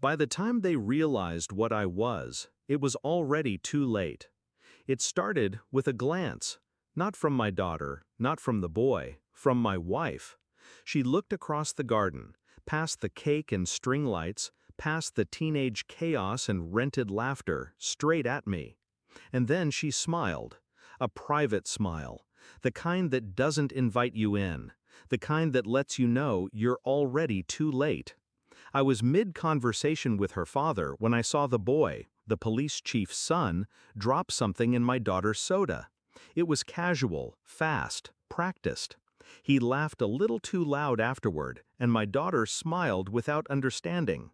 By the time they realized what I was, it was already too late. It started with a glance, not from my daughter, not from the boy, from my wife. She looked across the garden, past the cake and string lights, past the teenage chaos and rented laughter, straight at me. And then she smiled. A private smile. The kind that doesn't invite you in. The kind that lets you know you're already too late. I was mid-conversation with her father when I saw the boy, the police chief's son, drop something in my daughter's soda. It was casual, fast, practiced. He laughed a little too loud afterward, and my daughter smiled without understanding.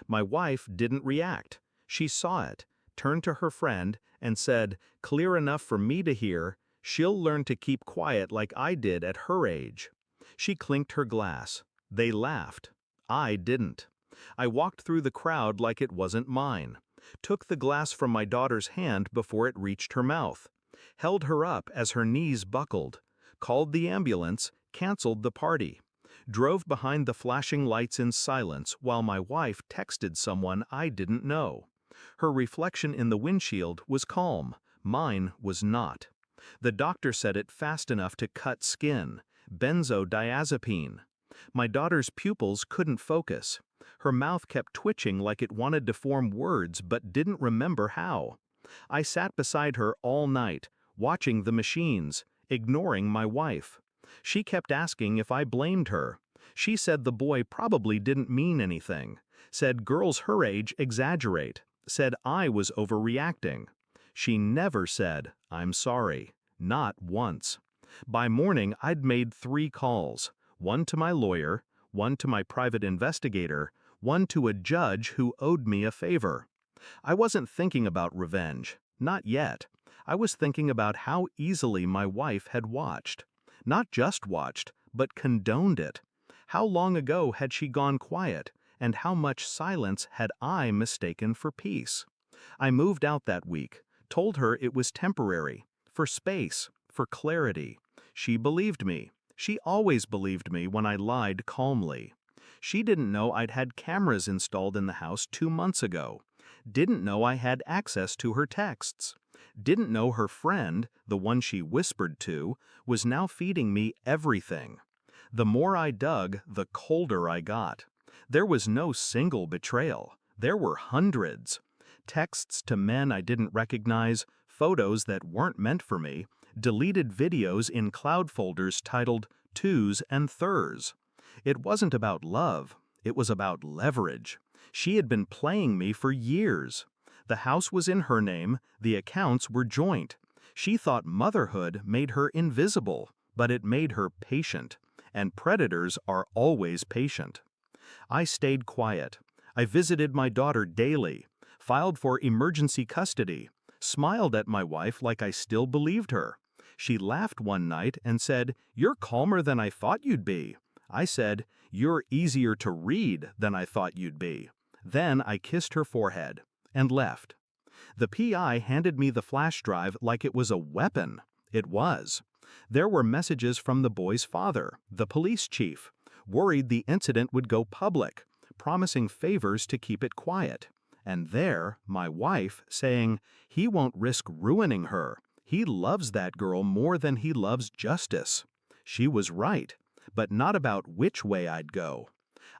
My wife didn't react. She saw it, turned to her friend, and said, clear enough for me to hear, she'll learn to keep quiet like I did at her age. She clinked her glass. They laughed. I didn't. I walked through the crowd like it wasn't mine, took the glass from my daughter's hand before it reached her mouth, held her up as her knees buckled, called the ambulance, canceled the party, drove behind the flashing lights in silence while my wife texted someone I didn't know. Her reflection in the windshield was calm, mine was not. The doctor said it fast enough to cut skin, benzodiazepine. My daughter's pupils couldn't focus. Her mouth kept twitching like it wanted to form words but didn't remember how. I sat beside her all night, watching the machines, ignoring my wife. She kept asking if I blamed her. She said the boy probably didn't mean anything, said girls her age exaggerate, said I was overreacting. She never said, I'm sorry, not once. By morning, I'd made 3 calls, one to my lawyer, one to my private investigator, one to a judge who owed me a favor. I wasn't thinking about revenge, not yet. I was thinking about how easily my wife had watched. Not just watched, but condoned it. How long ago had she gone quiet, and how much silence had I mistaken for peace? I moved out that week, told her it was temporary, for space, for clarity. She believed me. She always believed me when I lied calmly. She didn't know I'd had cameras installed in the house 2 months ago. Didn't know I had access to her texts. Didn't know her friend, the one she whispered to, was now feeding me everything. The more I dug, the colder I got. There was no single betrayal. There were hundreds. Texts to men I didn't recognize, photos that weren't meant for me, deleted videos in cloud folders titled twos and thurs. It wasn't about love. It was about leverage. She had been playing me for years. The house was in her name, the accounts were joint. She thought motherhood made her invisible, but it made her patient, and predators are always patient. I stayed quiet. I visited my daughter daily, filed for emergency custody, smiled at my wife like I still believed her. She laughed one night and said, "You're calmer than I thought you'd be." I said, "You're easier to read than I thought you'd be." Then I kissed her forehead and left. The PI handed me the flash drive like it was a weapon. It was. There were messages from the boy's father, the police chief, worried the incident would go public, promising favors to keep it quiet. And there, my wife saying, he won't risk ruining her. He loves that girl more than he loves justice. She was right, but not about which way I'd go.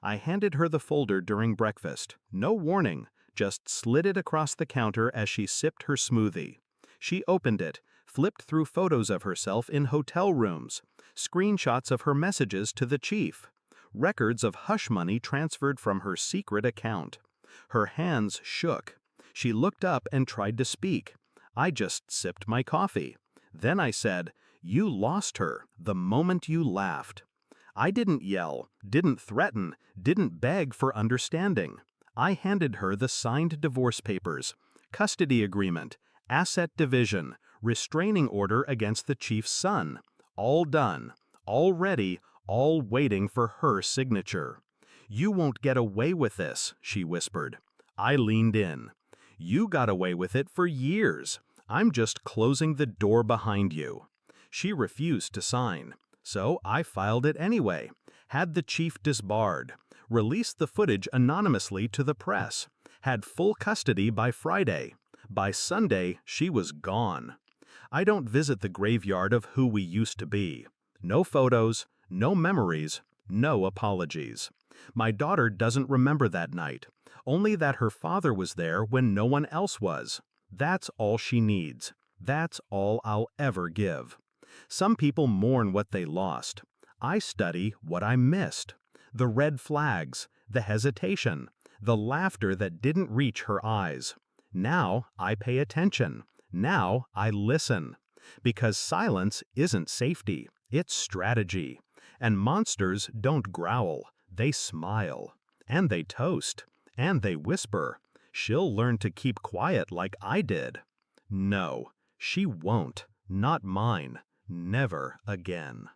I handed her the folder during breakfast. No warning, just slid it across the counter as she sipped her smoothie. She opened it, flipped through photos of herself in hotel rooms, screenshots of her messages to the chief, records of hush money transferred from her secret account. Her hands shook. She looked up and tried to speak. I just sipped my coffee. Then I said, "You lost her the moment you laughed." I didn't yell, didn't threaten, didn't beg for understanding. I handed her the signed divorce papers, custody agreement, asset division, restraining order against the chief's son. All done, all ready, all waiting for her signature. "You won't get away with this," she whispered. I leaned in. "You got away with it for years. I'm just closing the door behind you." She refused to sign. So I filed it anyway, had the chief disbarred, released the footage anonymously to the press, had full custody by Friday. By Sunday, she was gone. I don't visit the graveyard of who we used to be. No photos, no memories, no apologies. My daughter doesn't remember that night, only that her father was there when no one else was. That's all she needs. That's all I'll ever give. Some people mourn what they lost. I study what I missed. The red flags, the hesitation, the laughter that didn't reach her eyes. Now I pay attention. Now I listen. Because silence isn't safety, it's strategy. And monsters don't growl, they smile. And they toast. And they whisper. She'll learn to keep quiet like I did. No, she won't. Not mine. Never again.